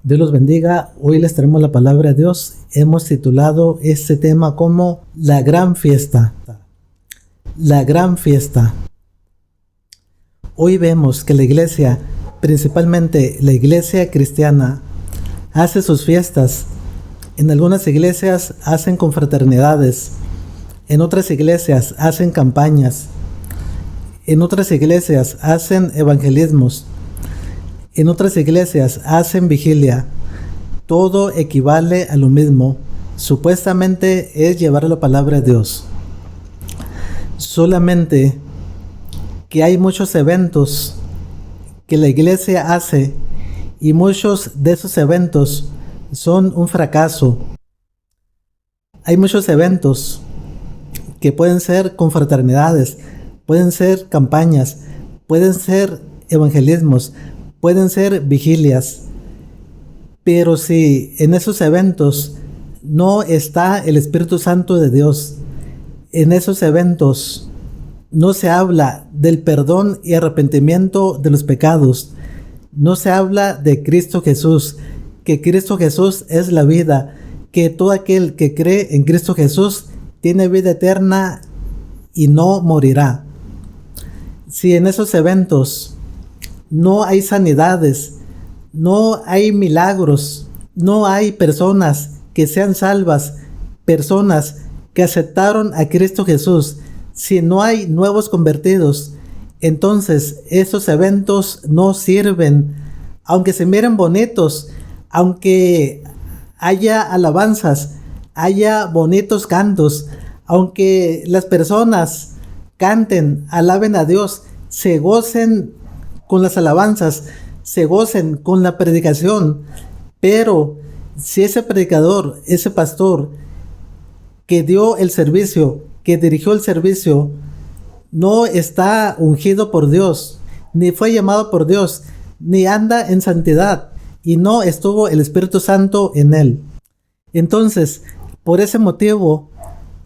Dios los bendiga. Hoy les traemos la palabra de Dios. Hemos titulado este tema como La Gran Fiesta. La Gran Fiesta. Hoy vemos que la iglesia, principalmente la iglesia cristiana, hace sus fiestas. En algunas iglesias hacen confraternidades. En otras iglesias hacen campañas. En otras iglesias hacen evangelismos. En otras iglesias hacen vigilia. Todo equivale a lo mismo. Supuestamente es llevar la palabra de Dios. Solamente que hay muchos eventos que la iglesia hace y muchos de esos eventos son un fracaso. Hay muchos eventos que pueden ser confraternidades, pueden ser campañas, pueden ser evangelismos, pueden ser vigilias, pero si en esos eventos no está el Espíritu Santo de Dios, en esos eventos no se habla del perdón y arrepentimiento de los pecados, no se habla de Cristo Jesús, que Cristo Jesús es la vida, que todo aquel que cree en Cristo Jesús tiene vida eterna y no morirá. Si en esos eventos no hay sanidades, no hay milagros, no hay personas que sean salvas, personas que aceptaron a Cristo Jesús, si no hay nuevos convertidos, entonces esos eventos no sirven, aunque se miren bonitos, aunque haya alabanzas, haya bonitos cantos, aunque las personas canten, alaben a Dios, se gocen con las alabanzas, se gocen con la predicación, pero si ese predicador, ese pastor que dio el servicio, que dirigió el servicio, no está ungido por Dios, ni fue llamado por Dios, ni anda en santidad, y no estuvo el Espíritu Santo en él, entonces, por ese motivo,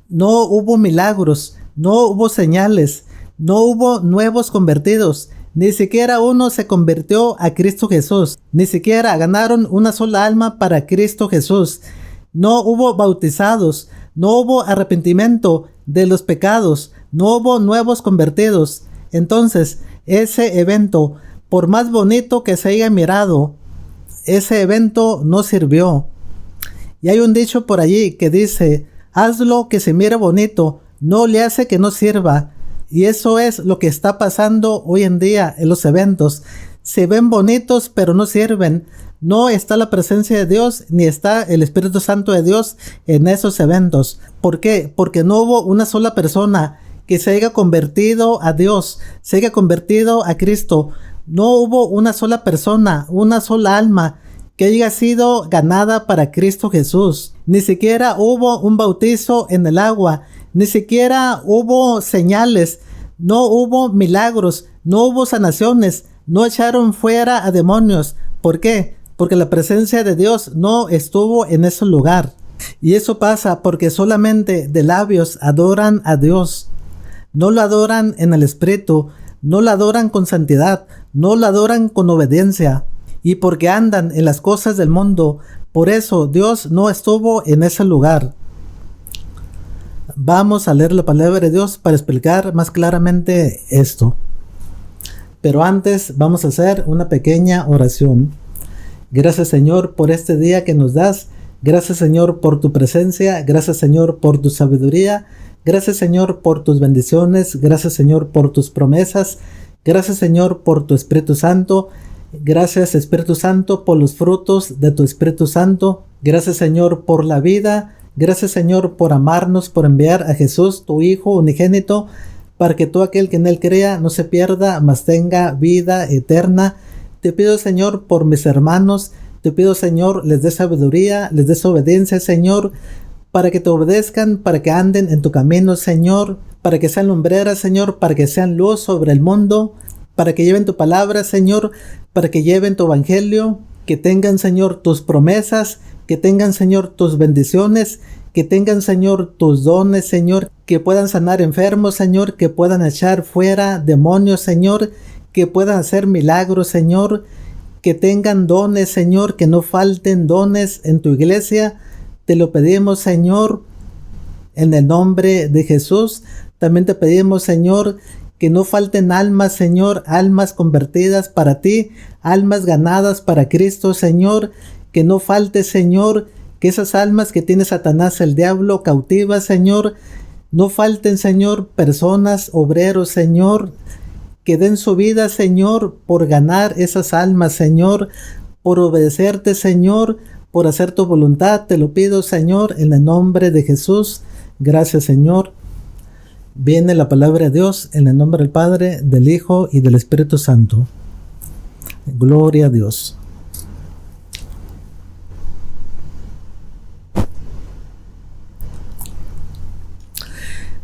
no hubo milagros, no hubo señales, no hubo nuevos convertidos, ni siquiera uno se convirtió a Cristo Jesús, ni siquiera ganaron una sola alma para Cristo Jesús, no hubo bautizados, no hubo arrepentimiento de los pecados, no hubo nuevos convertidos. Entonces, ese evento, por más bonito que se haya mirado, ese evento no sirvió. Y hay un dicho por allí que dice, hazlo que se mire bonito, no le hace que no sirva. Y eso es lo que está pasando hoy en día en los eventos. Se ven bonitos, pero no sirven. No está la presencia de Dios, ni está el Espíritu Santo de Dios en esos eventos. ¿Por qué? Porque no hubo una sola persona que se haya convertido a Dios, se haya convertido a Cristo. No hubo una sola persona, una sola alma que haya sido ganada para Cristo Jesús. Ni siquiera hubo un bautizo en el agua, ni siquiera hubo señales, no hubo milagros, no hubo sanaciones, no echaron fuera a demonios. ¿Por qué? Porque la presencia de Dios no estuvo en ese lugar. Y eso pasa porque solamente de labios adoran a Dios. No lo adoran en el Espíritu, no lo adoran con santidad, no lo adoran con obediencia. Y porque andan en las cosas del mundo, por eso Dios no estuvo en ese lugar. Vamos a leer la palabra de Dios para explicar más claramente esto. Pero antes vamos a hacer una pequeña oración. Gracias, Señor, por este día que nos das. Gracias, Señor, por tu presencia. Gracias, Señor, por tu sabiduría. Gracias, Señor, por tus bendiciones. Gracias, Señor, por tus promesas. Gracias, Señor, por tu Espíritu Santo. Gracias, Espíritu Santo, por los frutos de tu Espíritu Santo. Gracias, Señor, por la vida. Gracias, Señor, por amarnos, por enviar a Jesús, tu Hijo unigénito, para que todo aquel que en Él crea no se pierda, mas tenga vida eterna. Te pido, Señor, por mis hermanos. Te pido, Señor, les des sabiduría, les des obediencia, Señor, para que te obedezcan, para que anden en tu camino, Señor, para que sean lumbreras, Señor, para que sean luz sobre el mundo, para que lleven tu palabra, Señor, para que lleven tu evangelio, que tengan, Señor, tus promesas, que tengan, Señor, tus bendiciones, que tengan, Señor, tus dones, Señor, que puedan sanar enfermos, Señor, que puedan echar fuera demonios, Señor, que puedan hacer milagros, Señor, que tengan dones, Señor, que no falten dones en tu iglesia. Te lo pedimos, Señor, en el nombre de Jesús. También te pedimos, Señor, que no falten almas, Señor, almas convertidas para ti, almas ganadas para Cristo, Señor. Que no falte, Señor, que esas almas que tiene Satanás, el diablo, cautivas, Señor, no falten, Señor, personas, obreros, Señor, que den su vida, Señor, por ganar esas almas, Señor, por obedecerte, Señor, por hacer tu voluntad. Te lo pido, Señor, en el nombre de Jesús. Gracias, Señor. Viene la palabra de Dios en el nombre del Padre, del Hijo y del Espíritu Santo. Gloria a Dios.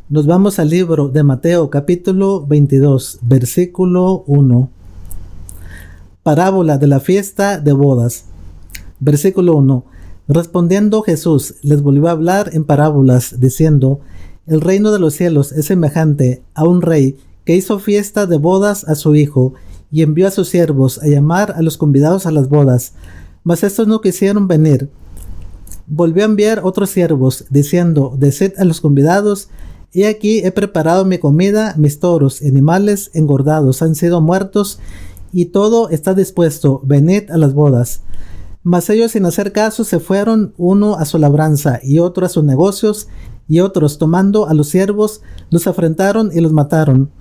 Nos vamos al libro de Mateo, capítulo 22, versículo 1. Parábola de la fiesta de bodas. Versículo 1. Respondiendo Jesús, les volvió a hablar en parábolas, diciendo: el reino de los cielos es semejante a un rey que hizo fiesta de bodas a su hijo, y envió a sus siervos a llamar a los convidados a las bodas. Mas estos no quisieron venir. Volvió a enviar otros siervos, diciendo: decid a los convidados: he aquí he preparado mi comida, mis toros y animales engordados han sido muertos, y todo está dispuesto, venid a las bodas. Mas ellos, sin hacer caso, se fueron, uno a su labranza y otro a sus negocios, y otros, tomando a los siervos, los afrentaron y los mataron.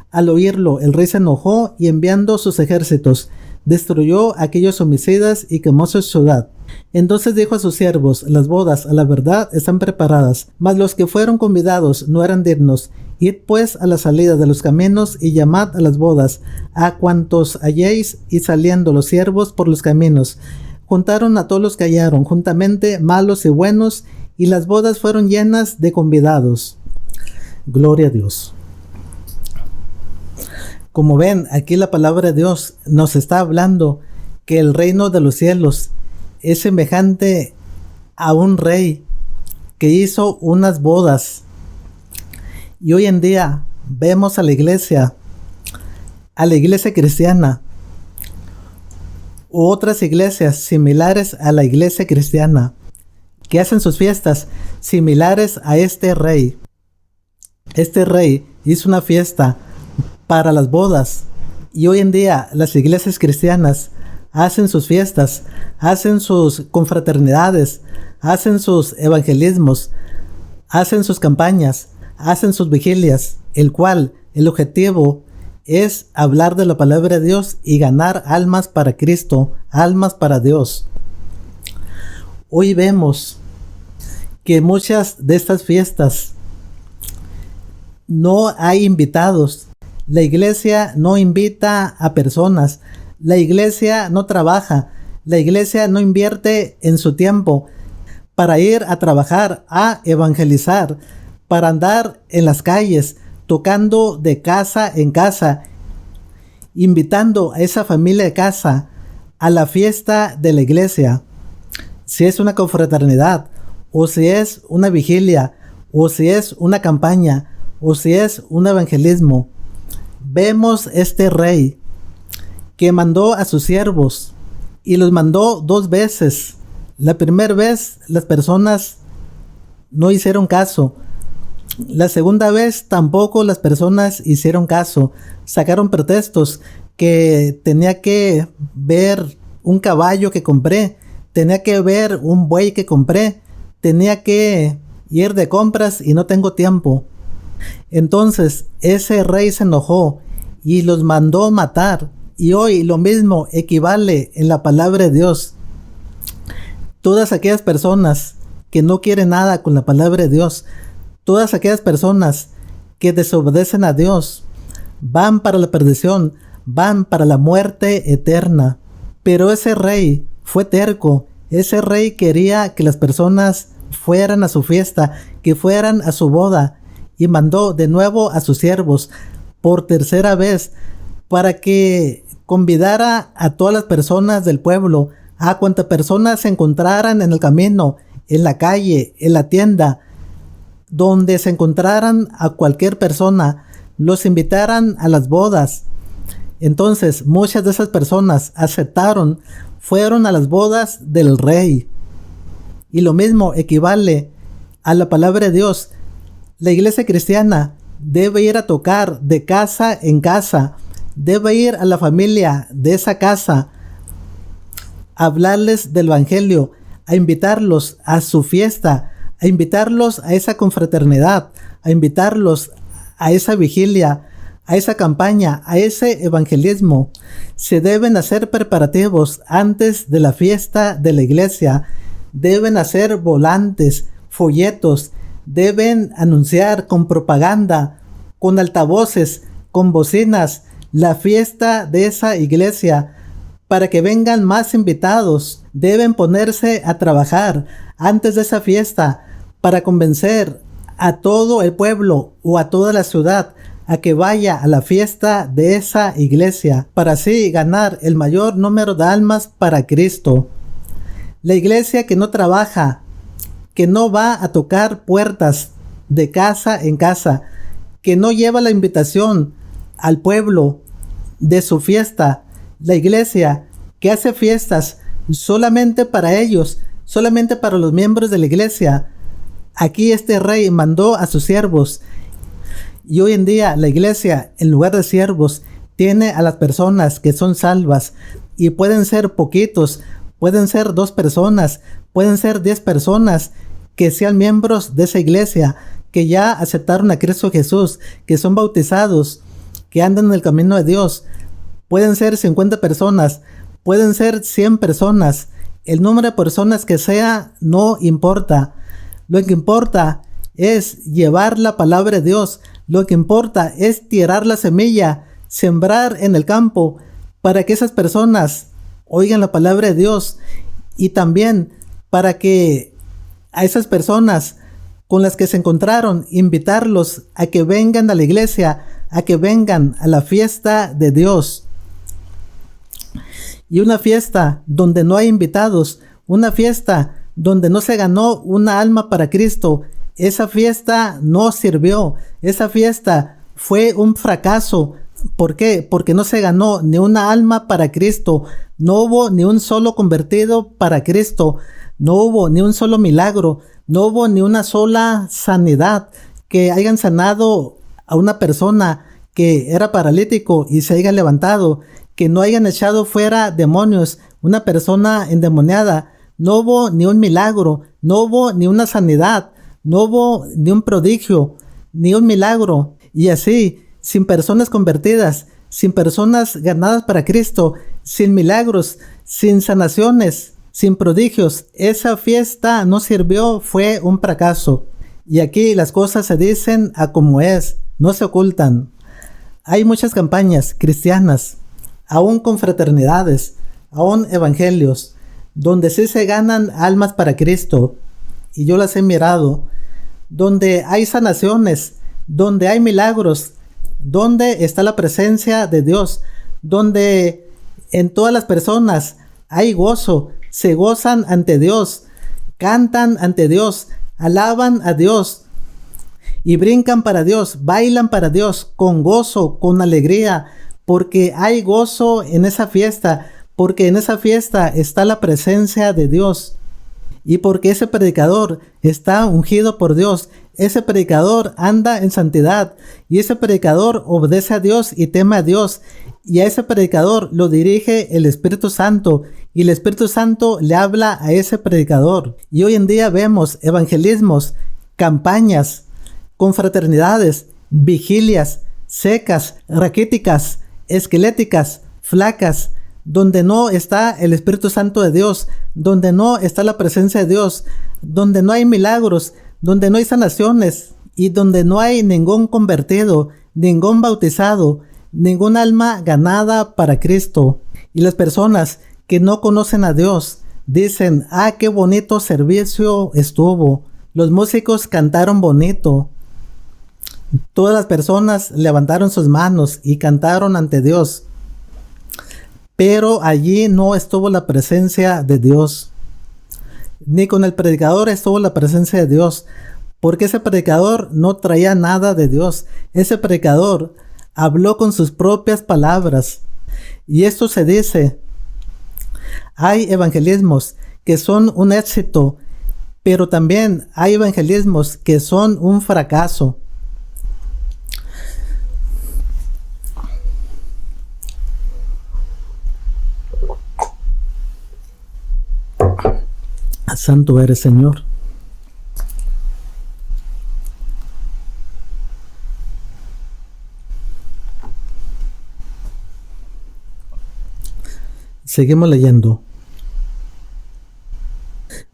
Al oírlo, el rey se enojó, y enviando sus ejércitos, destruyó a aquellos homicidas y quemó su ciudad. Entonces dijo a sus siervos: las bodas, a la verdad, están preparadas, mas los que fueron convidados no eran dignos. Id pues a la salida de los caminos y llamad a las bodas a cuantos halléis. Y saliendo los siervos por los caminos, juntaron a todos los que hallaron, juntamente malos y buenos, y las bodas fueron llenas de convidados. Gloria a Dios. Como ven, aquí la palabra de Dios nos está hablando que el reino de los cielos es semejante a un rey que hizo unas bodas. Y hoy en día vemos a la iglesia cristiana, u otras iglesias similares a la iglesia cristiana, que hacen sus fiestas similares a este rey. Este rey hizo una fiesta para las bodas, y hoy en día las iglesias cristianas hacen sus fiestas, hacen sus confraternidades, hacen sus evangelismos, hacen sus campañas, hacen sus vigilias, el cual el objetivo es hablar de la palabra de Dios y ganar almas para Cristo, almas para Dios. Hoy vemos que muchas de estas fiestas no hay invitados. La iglesia no invita a personas. La iglesia no trabaja. La iglesia no invierte en su tiempo para ir a trabajar, a evangelizar, para andar en las calles, tocando de casa en casa, invitando a esa familia de casa a la fiesta de la iglesia. Si es una confraternidad, o si es una vigilia, o si es una campaña, o si es un evangelismo, vemos este rey que mandó a sus siervos, y los mandó 2 veces. La primera vez las personas no hicieron caso. La segunda vez tampoco las personas hicieron caso. Sacaron pretextos, que tenía que ver un caballo que compré, tenía que ver un buey que compré, tenía que ir de compras y no tengo tiempo. Entonces ese rey se enojó y los mandó matar. Y hoy lo mismo equivale en la palabra de Dios. Todas aquellas personas que no quieren nada con la palabra de Dios, todas aquellas personas que desobedecen a Dios, van para la perdición, van para la muerte eterna. Pero ese rey fue terco. Ese rey quería que las personas fueran a su fiesta, que fueran a su boda, y mandó de nuevo a sus siervos por tercera vez para que convidara a todas las personas del pueblo, a cuantas personas se encontraran en el camino, en la calle, en la tienda, donde se encontraran a cualquier persona, los invitaran a las bodas. Entonces muchas de esas personas aceptaron, fueron a las bodas del rey. Y lo mismo equivale a la palabra de Dios. La iglesia cristiana debe ir a tocar de casa en casa, debe ir a la familia de esa casa, a hablarles del evangelio, a invitarlos a su fiesta, a invitarlos a esa confraternidad, a invitarlos a esa vigilia, a esa campaña, a ese evangelismo. Se deben hacer preparativos antes de la fiesta de la iglesia. Deben hacer volantes, folletos, deben anunciar con propaganda, con altavoces, con bocinas, la fiesta de esa iglesia, para que vengan más invitados. Deben ponerse a trabajar antes de esa fiesta para convencer a todo el pueblo o a toda la ciudad a que vaya a la fiesta de esa iglesia, para así ganar el mayor número de almas para Cristo. La iglesia que no trabaja, que no va a tocar puertas de casa en casa, que no lleva la invitación al pueblo de su fiesta, la iglesia que hace fiestas solamente para ellos, solamente para los miembros de la iglesia. Aquí este rey mandó a sus siervos, y hoy en día la iglesia, en lugar de siervos, tiene a las personas que son salvas, y pueden ser poquitos, pueden ser 2 personas, pueden ser 10 personas que sean miembros de esa iglesia, que ya aceptaron a Cristo Jesús, que son bautizados, que andan en el camino de Dios. Pueden ser 50 personas, pueden ser 100 personas. El número de personas que sea no importa. Lo que importa es llevar la palabra de Dios. Lo que importa es tirar la semilla, sembrar en el campo, para que esas personas oigan la palabra de Dios, y también para que a esas personas con las que se encontraron, invitarlos a que vengan a la iglesia, a que vengan a la fiesta de Dios. Y una fiesta donde no hay invitados, una fiesta donde no se ganó una alma para Cristo, esa fiesta no sirvió, esa fiesta fue un fracaso. ¿Por qué? Porque no se ganó ni una alma para Cristo, no hubo ni un solo convertido para Cristo, no hubo ni un solo milagro, no hubo ni una sola sanidad, que hayan sanado a una persona que era paralítico y se haya levantado, que no hayan echado fuera demonios, una persona endemoniada. No hubo ni un milagro, no hubo ni una sanidad, no hubo ni un prodigio, ni un milagro. Y así, sin personas convertidas, sin personas ganadas para Cristo, sin milagros, sin sanaciones, sin prodigios, esa fiesta no sirvió, fue un fracaso. Y aquí las cosas se dicen a como es, no se ocultan. Hay muchas campañas cristianas, aún con fraternidades, aún evangelios, donde sí se ganan almas para Cristo, y yo las he mirado, donde hay sanaciones, donde hay milagros, donde está la presencia de Dios, donde en todas las personas hay gozo, se gozan ante Dios, cantan ante Dios, alaban a Dios y brincan para Dios, bailan para Dios con gozo, con alegría, porque hay gozo en esa fiesta, porque en esa fiesta está la presencia de Dios, y porque ese predicador está ungido por Dios, ese predicador anda en santidad, y ese predicador obedece a Dios y teme a Dios, y a ese predicador lo dirige el Espíritu Santo, y el Espíritu Santo le habla a ese predicador. Y hoy en día vemos evangelismos, campañas, confraternidades, vigilias, secas, raquíticas, esqueléticas, flacas, donde no está el Espíritu Santo de Dios, donde no está la presencia de Dios, donde no hay milagros, donde no hay sanaciones, y donde no hay ningún convertido, ningún bautizado, ningún alma ganada para Cristo. Y las personas que no conocen a Dios dicen: ah, qué bonito servicio estuvo, los músicos cantaron bonito, todas las personas levantaron sus manos y cantaron ante Dios, pero allí no estuvo la presencia de Dios, ni con el predicador estuvo la presencia de Dios, porque ese predicador no traía nada de Dios. Ese predicador habló con sus propias palabras, Y esto se dice, hay evangelismos que son un éxito, pero también hay evangelismos que son un fracaso. Santo eres, Señor. Seguimos leyendo.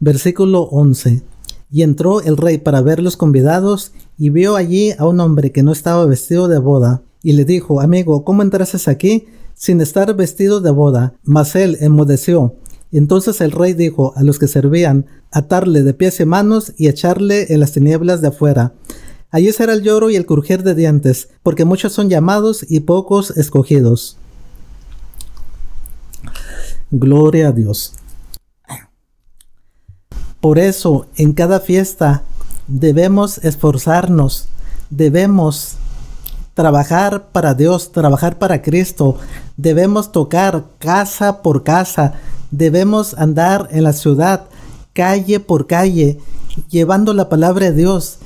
Versículo 11. Y entró el rey para ver los convidados, y vio allí a un hombre que no estaba vestido de boda, y le dijo: amigo, ¿cómo entraste aquí sin estar vestido de boda? Mas él enmudeció. Entonces el rey dijo a los que servían: atarle de pies y manos y echarle en las tinieblas de afuera. Allí será el lloro y el crujir de dientes, porque muchos son llamados y pocos escogidos. Gloria a Dios. Por eso, en cada fiesta debemos esforzarnos, debemos trabajar para Dios, trabajar para Cristo, debemos tocar casa por casa, debemos andar en la ciudad, calle por calle, llevando la palabra de Dios,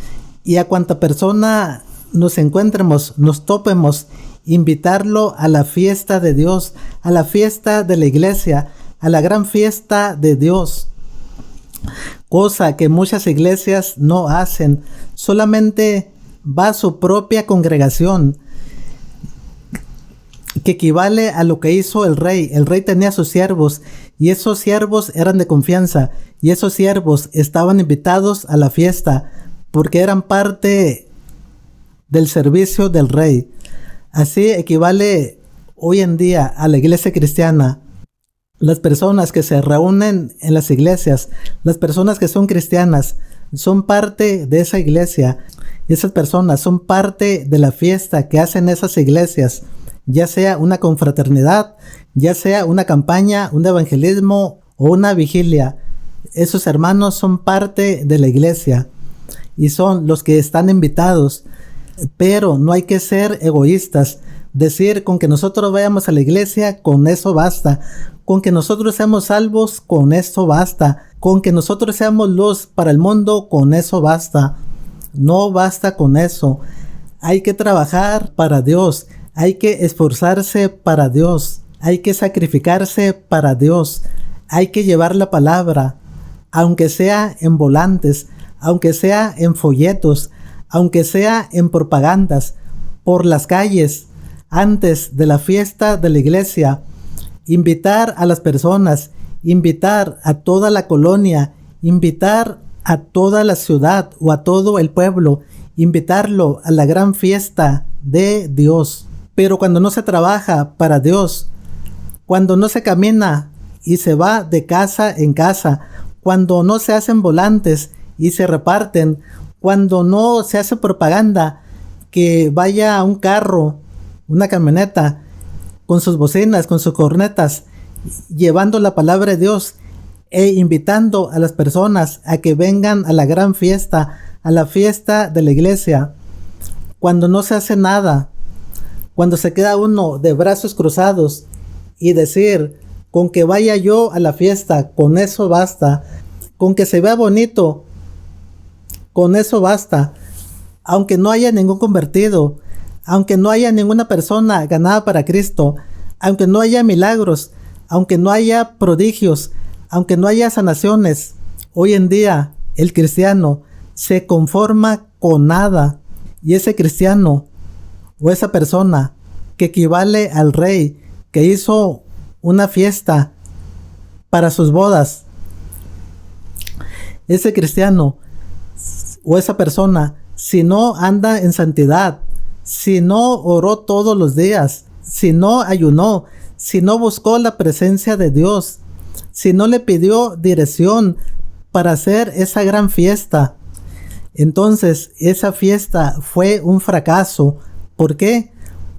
y a cuanta persona nos encuentremos, nos topemos, invitarlo a la fiesta de Dios, a la fiesta de la iglesia, a la gran fiesta de Dios. Cosa que muchas iglesias no hacen, solamente va a su propia congregación, que equivale a lo que hizo el rey. El rey tenía sus siervos, y esos siervos eran de confianza, y esos siervos estaban invitados a la fiesta, porque eran parte del servicio del rey. Así equivale hoy en día a la iglesia cristiana. Las personas que se reúnen en las iglesias, las personas que son cristianas, son parte de esa iglesia. Y esas personas son parte de la fiesta que hacen esas iglesias, ya sea una confraternidad, ya sea una campaña, un evangelismo o una vigilia. Esos hermanos son parte de la iglesia y son los que están invitados. Pero no hay que ser egoístas, decir con que nosotros vayamos a la iglesia, con eso basta. Con que nosotros seamos salvos, con eso basta. Con que nosotros seamos luz para el mundo, con eso basta. No basta con eso. Hay que trabajar para Dios. Hay que esforzarse para Dios. Hay que sacrificarse para Dios. Hay que llevar la palabra, aunque sea en volantes, aunque sea en folletos, aunque sea en propagandas, por las calles, antes de la fiesta de la iglesia. Invitar a las personas, invitar a toda la colonia, invitar a toda la ciudad o a todo el pueblo, invitarlo a la gran fiesta de Dios. Pero cuando no se trabaja para Dios, cuando no se camina y se va de casa en casa, cuando no se hacen volantes y se reparten, cuando no se hace propaganda, que vaya un carro, una camioneta, con sus bocinas, con sus cornetas, llevando la palabra de Dios e invitando a las personas a que vengan a la gran fiesta, a la fiesta de la iglesia. Cuando no se hace nada, cuando se queda uno de brazos cruzados y decir, con que vaya yo a la fiesta, con eso basta. Con que se vea bonito, con eso basta. Aunque no haya ningún convertido, aunque no haya ninguna persona ganada para Cristo, aunque no haya milagros, aunque no haya prodigios, aunque no haya sanaciones, hoy en día el cristiano se conforma con nada. Y ese cristiano o esa persona que equivale al rey que hizo una fiesta para sus bodas, ese cristiano o esa persona, si no anda en santidad, si no oró todos los días, si no ayunó, si no buscó la presencia de Dios, si no le pidió dirección para hacer esa gran fiesta, entonces esa fiesta fue un fracaso. ¿Por qué?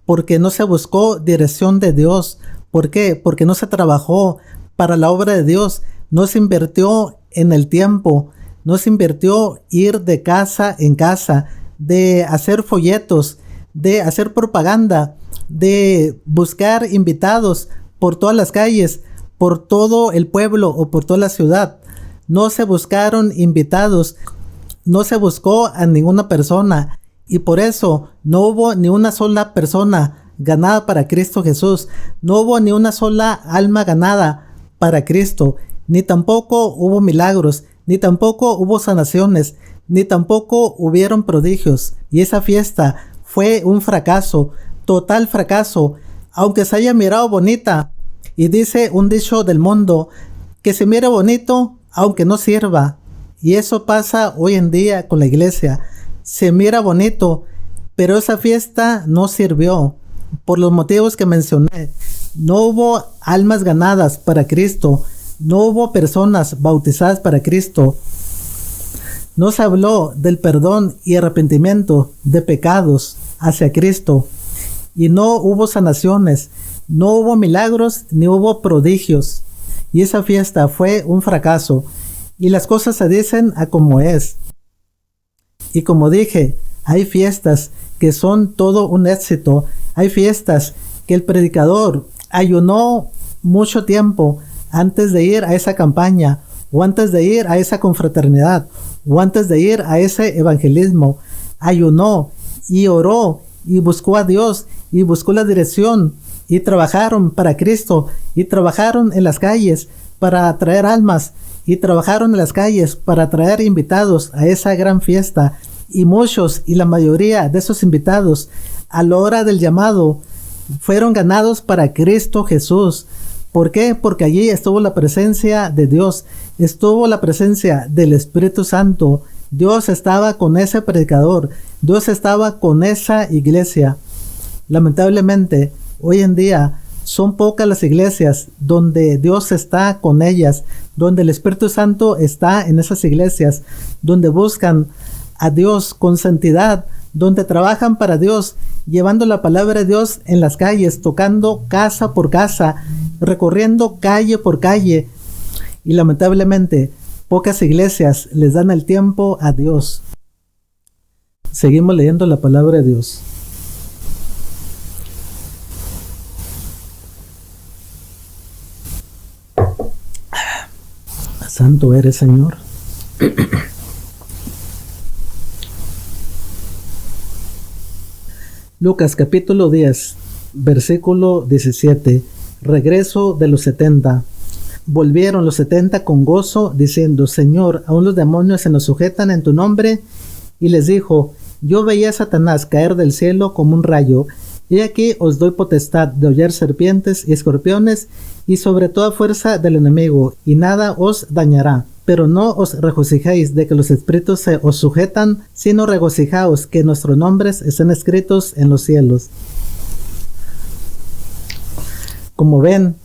Porque no se buscó dirección de Dios. ¿Por qué? Porque no se trabajó para la obra de Dios, no se invirtió en el tiempo, no se invirtió ir de casa en casa, de hacer folletos, de hacer propaganda, de buscar invitados por todas las calles, por todo el pueblo o por toda la ciudad. No se buscaron invitados, no se buscó a ninguna persona, y por eso no hubo ni una sola persona ganada para Cristo Jesús. No hubo ni una sola alma ganada para Cristo, ni tampoco hubo milagros, ni tampoco hubo sanaciones, ni tampoco hubieron prodigios. Y esa fiesta fue un fracaso, total fracaso, aunque se haya mirado bonita. Y dice un dicho del mundo, que se mire bonito aunque no sirva. Y eso pasa hoy en día con la iglesia. Se mira bonito, pero esa fiesta no sirvió por los motivos que mencioné. No hubo almas ganadas para Cristo, no hubo personas bautizadas para Cristo. No se habló del perdón y arrepentimiento de pecados hacia Cristo, y no hubo sanaciones, no hubo milagros, ni hubo prodigios. Y esa fiesta fue un fracaso, y las cosas se dicen a como es. Y como dije, hay fiestas que son todo un éxito. Hay fiestas que el predicador ayunó mucho tiempo antes de ir a esa campaña, o antes de ir a esa confraternidad, o antes de ir a ese evangelismo. Ayunó y oró y buscó a Dios y buscó la dirección, y trabajaron para Cristo, y trabajaron en las calles para traer almas, y trabajaron en las calles para traer invitados a esa gran fiesta. Y muchos, y la mayoría de esos invitados, a la hora del llamado, fueron ganados para Cristo Jesús. ¿Por qué? Porque allí estuvo la presencia de Dios, estuvo la presencia del Espíritu Santo. Dios estaba con ese predicador, Dios estaba con esa iglesia. Lamentablemente, hoy en día son pocas las iglesias donde Dios está con ellas, donde el Espíritu Santo está en esas iglesias, donde buscan a Dios con santidad, donde trabajan para Dios, llevando la palabra de Dios en las calles, tocando casa por casa, recorriendo calle por calle. Y lamentablemente, pocas iglesias les dan el tiempo a Dios. Seguimos leyendo la palabra de Dios. Santo eres, Señor. Lucas capítulo 10, versículo 17. Regreso de los 70. Volvieron los 70 con gozo, diciendo: Señor, aún los demonios se nos sujetan en tu nombre. Y les dijo: Yo veía a Satanás caer del cielo como un rayo. Y aquí os doy potestad de hollar serpientes y escorpiones, y sobre toda fuerza del enemigo, y nada os dañará. Pero no os regocijéis de que los espíritus se os sujetan, sino regocijaos que nuestros nombres estén escritos en los cielos. Como ven,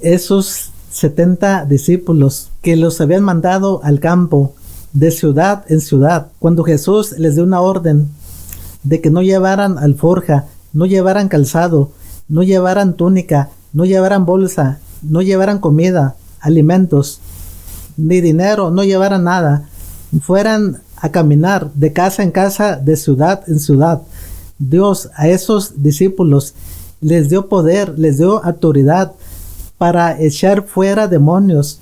esos 70 discípulos que los habían mandado al campo, de ciudad en ciudad, cuando Jesús les dio una orden de que no llevaran alforja, no llevaran calzado, no llevaran túnica, no llevaran bolsa, no llevaran comida, alimentos, ni dinero, no llevaran nada, fueran a caminar de casa en casa, de ciudad en ciudad. Dios a esos discípulos les dio poder, les dio autoridad para echar fuera demonios,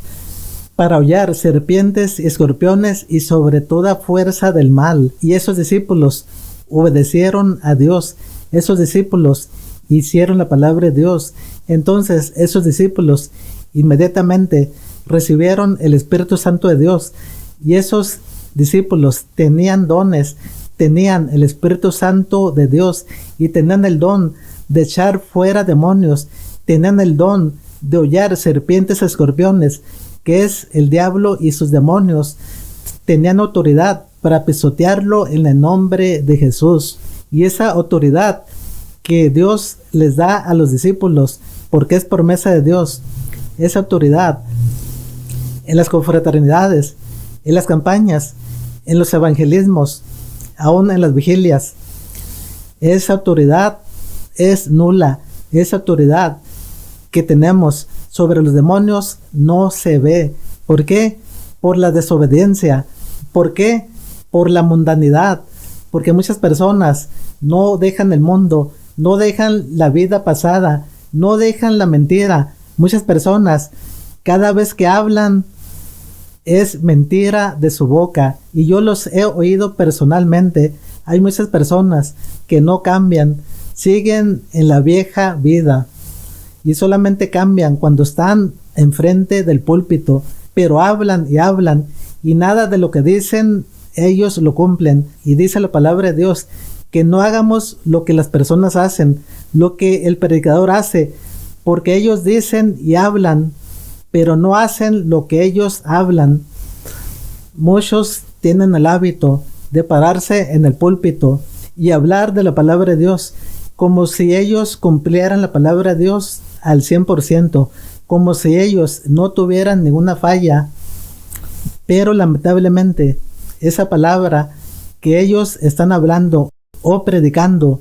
para hollar serpientes y escorpiones y sobre toda fuerza del mal. Y esos discípulos obedecieron a Dios. Esos discípulos hicieron la palabra de Dios. Entonces esos discípulos inmediatamente recibieron el Espíritu Santo de Dios, y esos discípulos tenían dones, tenían el Espíritu Santo de Dios, y tenían el don de echar fuera demonios, tenían el don de hollar serpientes y escorpiones, que es el diablo y sus demonios. Tenían autoridad para pisotearlo en el nombre de Jesús. Y esa autoridad que Dios les da a los discípulos, porque es promesa de Dios, esa autoridad en las confraternidades, en las campañas, en los evangelismos, aún en las vigilias, esa autoridad es nula. Esa autoridad que tenemos sobre los demonios no se ve. ¿Por qué? Por la desobediencia. ¿Por qué? Por la mundanidad. Porque muchas personas no dejan el mundo, no dejan la vida pasada, no dejan la mentira. Muchas personas, cada vez que hablan, es mentira de su boca, y yo los he oído personalmente. Hay muchas personas que no cambian, siguen en la vieja vida y solamente cambian cuando están enfrente del púlpito, pero hablan y nada de lo que dicen ellos lo cumplen. Y dice la palabra de Dios que no hagamos lo que las personas hacen, lo que el predicador hace, porque ellos dicen y hablan, pero no hacen lo que ellos hablan. Muchos tienen el hábito de pararse en el púlpito y hablar de la palabra de Dios como si ellos cumplieran la palabra de Dios al 100%, como si ellos no tuvieran ninguna falla. Pero lamentablemente esa palabra que ellos están hablando o predicando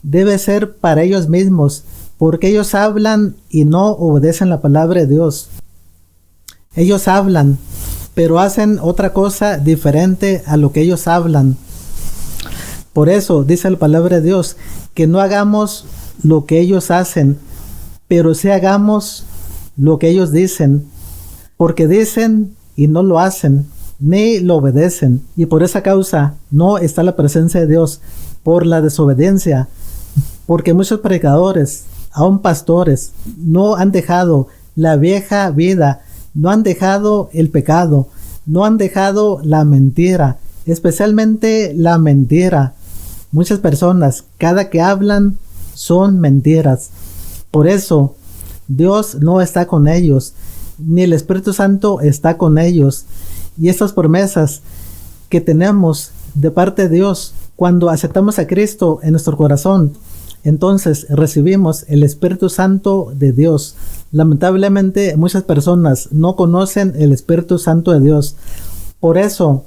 debe ser para ellos mismos, porque ellos hablan y no obedecen la palabra de Dios. Ellos hablan, pero hacen otra cosa diferente a lo que ellos hablan. Por eso dice la palabra de Dios que no hagamos lo que ellos hacen, pero sí hagamos lo que ellos dicen, porque dicen y no lo hacen, ni lo obedecen, y por esa causa no está la presencia de Dios, por la desobediencia, porque muchos predicadores, aún pastores, no han dejado la vieja vida, no han dejado el pecado, no han dejado la mentira, especialmente la mentira. Muchas personas, cada que hablan, son mentiras. Por eso, Dios no está con ellos, ni el Espíritu Santo está con ellos. Y estas promesas que tenemos de parte de Dios, cuando aceptamos a Cristo en nuestro corazón, entonces recibimos el Espíritu Santo de Dios. Lamentablemente, muchas personas no conocen el Espíritu Santo de Dios. Por eso,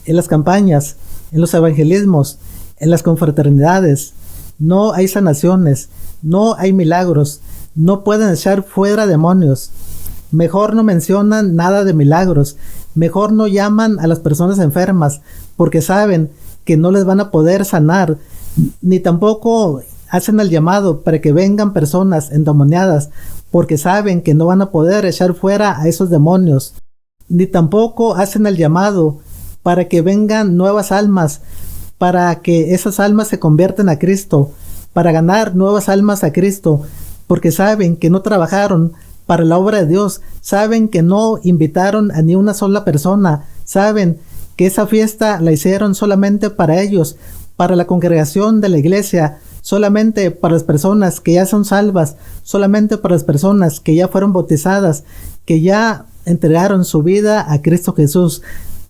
en las campañas, en los evangelismos, en las confraternidades, no hay sanaciones, no hay milagros, no pueden echar fuera demonios. Mejor no mencionan nada de milagros, mejor no llaman a las personas enfermas, porque saben que no les van a poder sanar, ni tampoco hacen el llamado para que vengan personas endemoniadas, porque saben que no van a poder echar fuera a esos demonios, ni tampoco hacen el llamado para que vengan nuevas almas, para que esas almas se conviertan a Cristo, para ganar nuevas almas a Cristo, porque saben que no trabajaron para la obra de Dios, saben que no invitaron a ni una sola persona, saben que esa fiesta la hicieron solamente para ellos, para la congregación de la iglesia, solamente para las personas que ya son salvas, solamente para las personas que ya fueron bautizadas, que ya entregaron su vida a Cristo Jesús.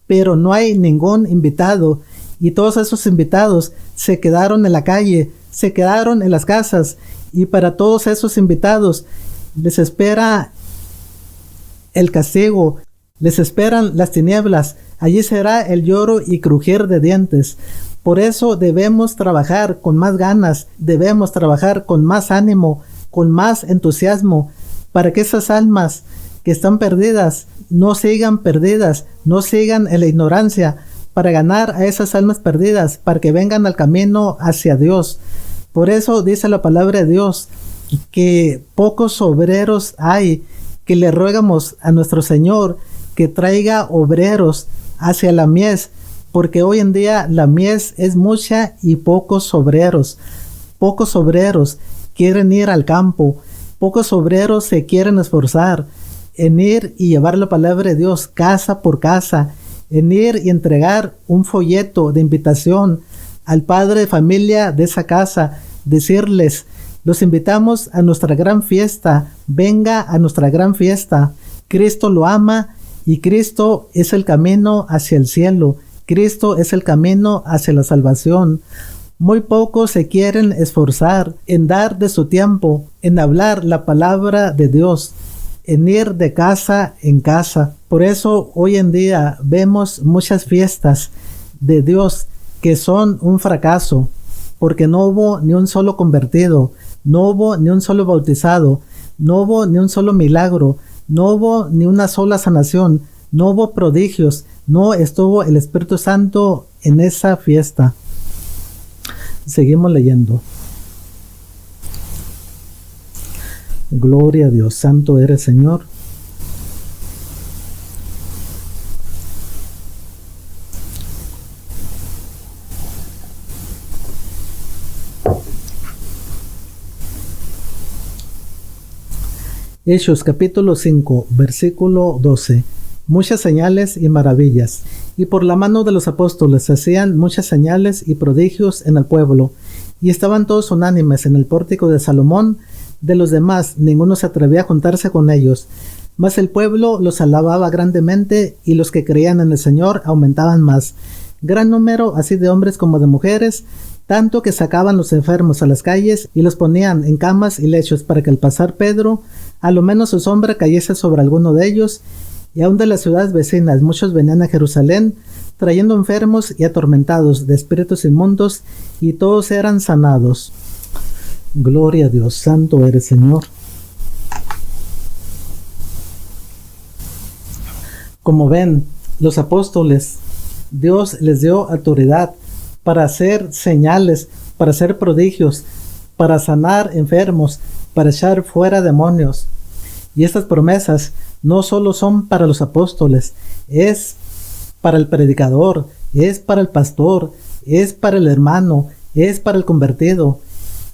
Pero no hay ningún invitado, y todos esos invitados se quedaron en la calle, se quedaron en las casas, y para todos esos invitados les espera el castigo, les esperan las tinieblas, allí será el lloro y crujir de dientes. Por eso debemos trabajar con más ganas, debemos trabajar con más ánimo, con más entusiasmo, para que esas almas que están perdidas no sigan perdidas, no sigan en la ignorancia, para ganar a esas almas perdidas, para que vengan al camino hacia Dios. Por eso dice la palabra de Dios que pocos obreros hay, que le rogamos a nuestro Señor que traiga obreros hacia la mies, porque hoy en día la mies es mucha y pocos obreros quieren ir al campo, pocos obreros se quieren esforzar en ir y llevar la palabra de Dios casa por casa, en ir y entregar un folleto de invitación al padre de familia de esa casa, decirles: los invitamos a nuestra gran fiesta, venga a nuestra gran fiesta. Cristo lo ama y Cristo es el camino hacia el cielo. Cristo es el camino hacia la salvación. Muy pocos se quieren esforzar en dar de su tiempo, en hablar la palabra de Dios, en ir de casa en casa. Por eso hoy en día vemos muchas fiestas de Dios que son un fracaso, porque no hubo ni un solo convertido, no hubo ni un solo bautizado, no hubo ni un solo milagro, no hubo ni una sola sanación, no hubo prodigios, no estuvo el Espíritu Santo en esa fiesta. Seguimos leyendo. Gloria a Dios, santo eres, Señor. Hechos capítulo 5, versículo 12. Muchas señales y maravillas. Y por la mano de los apóstoles se hacían muchas señales y prodigios en el pueblo. Y estaban todos unánimes en el pórtico de Salomón. De los demás, ninguno se atrevía a juntarse con ellos. Mas el pueblo los alababa grandemente, y los que creían en el Señor aumentaban más. Gran número así de hombres como de mujeres, tanto que sacaban los enfermos a las calles y los ponían en camas y lechos, para que al pasar Pedro, a lo menos su sombra cayese sobre alguno de ellos. Y aun de las ciudades vecinas muchos venían a Jerusalén, trayendo enfermos y atormentados de espíritus inmundos, y todos eran sanados. Gloria a Dios, santo eres, Señor. Como ven, los apóstoles, Dios les dio autoridad para hacer señales, para hacer prodigios, para sanar enfermos, para echar fuera demonios. Y estas promesas no solo son para los apóstoles, es para el predicador, es para el pastor, es para el hermano, es para el convertido,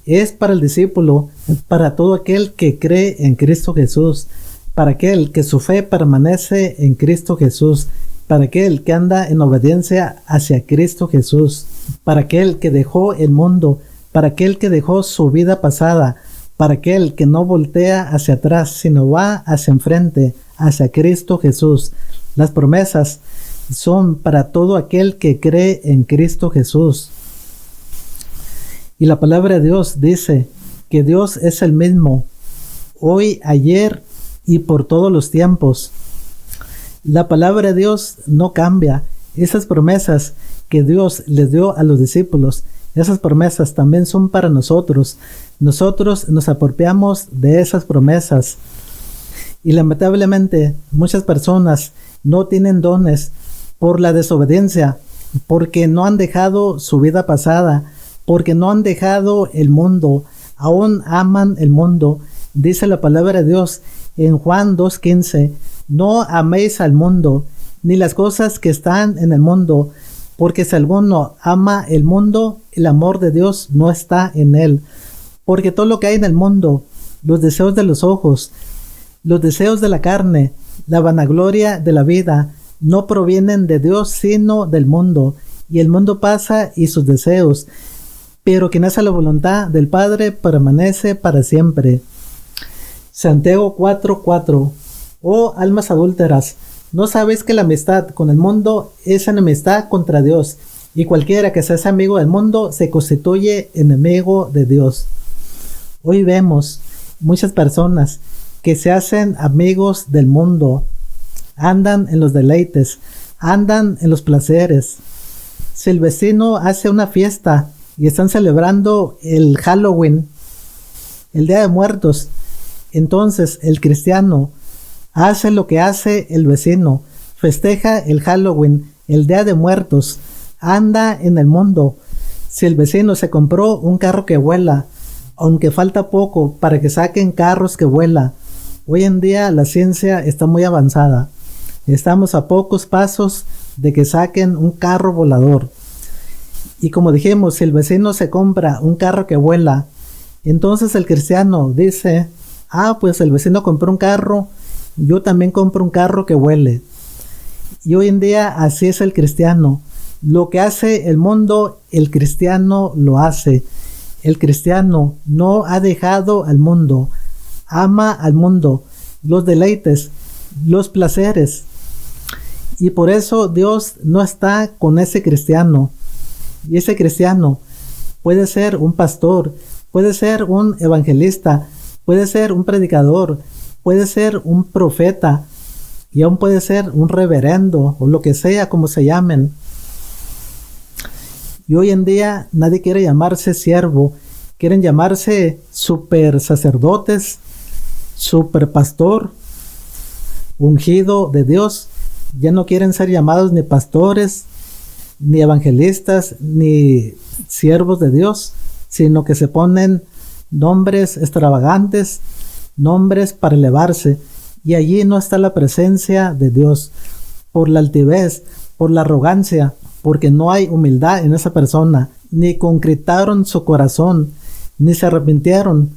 es para el discípulo, para todo aquel que cree en Cristo Jesús, para aquel que su fe permanece en Cristo Jesús, para aquel que anda en obediencia hacia Cristo Jesús, para aquel que dejó el mundo, para aquel que dejó su vida pasada, para aquel que no voltea hacia atrás, sino va hacia enfrente, hacia Cristo Jesús. Las promesas son para todo aquel que cree en Cristo Jesús. Y la palabra de Dios dice que Dios es el mismo, hoy, ayer y por todos los tiempos. La palabra de Dios no cambia. Esas promesas que Dios les dio a los discípulos, esas promesas también son para nosotros. Nosotros nos apropiamos de esas promesas. Y lamentablemente muchas personas no tienen dones por la desobediencia, porque no han dejado su vida pasada, porque no han dejado el mundo, aún aman el mundo. Dice la palabra de Dios en Juan 2:15, no améis al mundo, ni las cosas que están en el mundo, porque si alguno ama el mundo, el amor de Dios no está en él. Porque todo lo que hay en el mundo, los deseos de los ojos, los deseos de la carne, la vanagloria de la vida, no provienen de Dios, sino del mundo. Y el mundo pasa y sus deseos, pero quien hace la voluntad del Padre permanece para siempre. Santiago 4:4. Oh almas adúlteras, ¿no sabéis que la amistad con el mundo es enemistad contra Dios? Y cualquiera que se hace amigo del mundo se constituye enemigo de Dios. Hoy vemos muchas personas que se hacen amigos del mundo, andan en los deleites, andan en los placeres. Si el vecino hace una fiesta y están celebrando el Halloween, el Día de Muertos, entonces el cristiano hace lo que hace el vecino, festeja el Halloween, el Día de Muertos, anda en el mundo. Si el vecino se compró un carro que vuela, aunque falta poco para que saquen carros que vuelan, hoy en día la ciencia está muy avanzada. Estamos a pocos pasos de que saquen un carro volador. Y como dijimos, si el vecino se compra un carro que vuela, entonces el cristiano dice, pues el vecino compró un carro, yo también compro un carro que vuele. Y hoy en día así es el cristiano. Lo que hace el mundo, el cristiano lo hace. El cristiano no ha dejado al mundo, ama al mundo, los deleites, los placeres. Y por eso Dios no está con ese cristiano. Y ese cristiano puede ser un pastor, puede ser un evangelista, puede ser un predicador, puede ser un profeta, y aún puede ser un reverendo, o lo que sea, como se llamen. Y hoy en día nadie quiere llamarse siervo, quieren llamarse super sacerdotes, super pastor, ungido de Dios. Ya no quieren ser llamados ni pastores, ni evangelistas, ni siervos de Dios, sino que se ponen nombres extravagantes nombres para elevarse, y allí no está la presencia de Dios, por la altivez, por la arrogancia, porque no hay humildad en esa persona, ni contritaron su corazón, ni se arrepintieron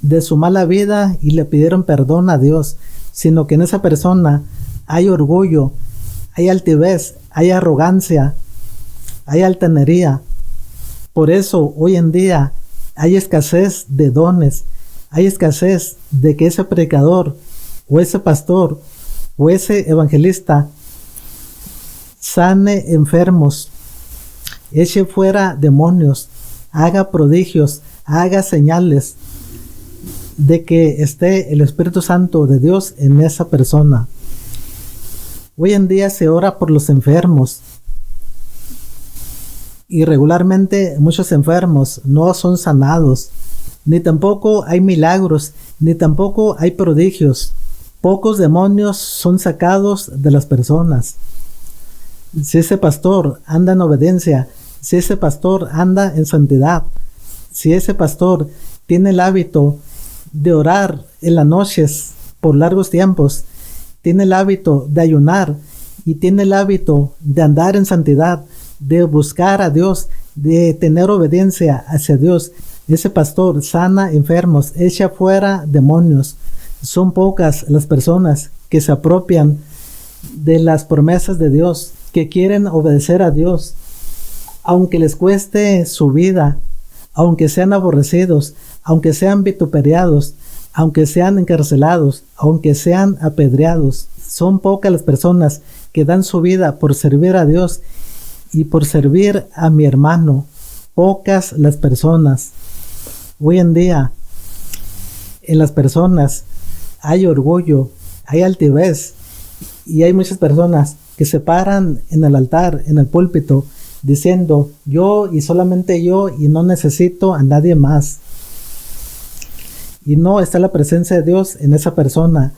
de su mala vida y le pidieron perdón a Dios, sino que en esa persona hay orgullo, hay altivez, hay arrogancia, hay altanería. Por eso hoy en día hay escasez de dones, hay escasez de que ese predicador o ese pastor o ese evangelista sane enfermos, eche fuera demonios, haga prodigios, haga señales de que esté el Espíritu Santo de Dios en esa persona. Hoy en día se ora por los enfermos y regularmente muchos enfermos no son sanados, ni tampoco hay milagros, ni tampoco hay prodigios. Pocos demonios son sacados de las personas. Si ese pastor anda en obediencia, si ese pastor anda en santidad, si ese pastor tiene el hábito de orar en las noches por largos tiempos, tiene el hábito de ayunar y tiene el hábito de andar en santidad, de buscar a Dios, de tener obediencia hacia Dios, ese pastor sana enfermos, echa fuera demonios. Son pocas las personas que se apropian de las promesas de Dios, que quieren obedecer a Dios, aunque les cueste su vida, aunque sean aborrecidos, aunque sean vituperiados, aunque sean encarcelados, aunque sean apedreados. Son pocas las personas que dan su vida por servir a Dios y por servir a mi hermano. Pocas las personas. Hoy en día, en las personas hay orgullo, hay altivez, y hay muchas personas que se paran en el altar, en el púlpito, diciendo yo y solamente yo y no necesito a nadie más. Y no está la presencia de Dios en esa persona,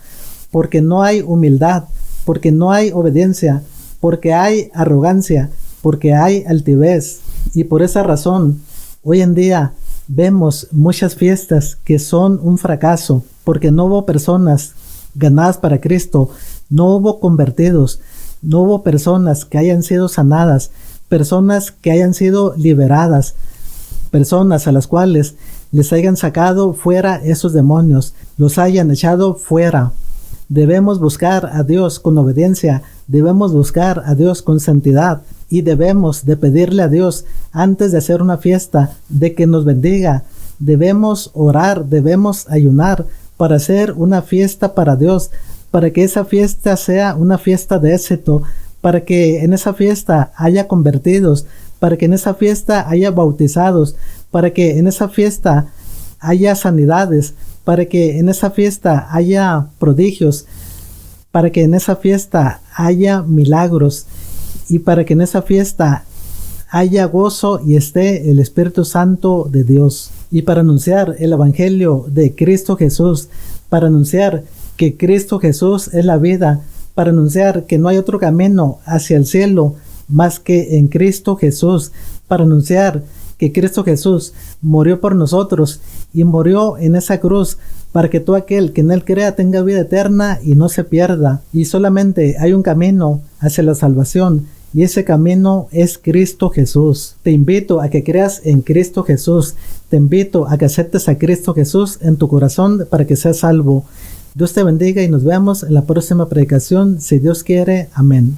porque no hay humildad, porque no hay obediencia, porque hay arrogancia, porque hay altivez. Y por esa razón, hoy en día vemos muchas fiestas que son un fracaso, porque no hubo personas ganadas para Cristo, no hubo convertidos, no hubo personas que hayan sido sanadas, personas que hayan sido liberadas, personas a las cuales les hayan sacado fuera esos demonios, los hayan echado fuera. Debemos buscar a Dios con obediencia, debemos buscar a Dios con santidad y debemos de pedirle a Dios antes de hacer una fiesta de que nos bendiga. Debemos orar, debemos ayunar para hacer una fiesta para Dios, para que esa fiesta sea una fiesta de éxito, para que en esa fiesta haya convertidos, para que en esa fiesta haya bautizados, para que en esa fiesta haya sanidades, para que en esa fiesta haya prodigios, para que en esa fiesta haya milagros y para que en esa fiesta haya gozo y esté el Espíritu Santo de Dios. Y para anunciar el Evangelio de Cristo Jesús, para anunciar que Cristo Jesús es la vida, para anunciar que no hay otro camino hacia el cielo más que en Cristo Jesús, para anunciar que Cristo Jesús murió por nosotros y murió en esa cruz para que todo aquel que en Él crea tenga vida eterna y no se pierda. Y solamente hay un camino hacia la salvación y ese camino es Cristo Jesús. Te invito a que creas en Cristo Jesús. Te invito a que aceptes a Cristo Jesús en tu corazón para que seas salvo. Dios te bendiga y nos vemos en la próxima predicación, si Dios quiere. Amén.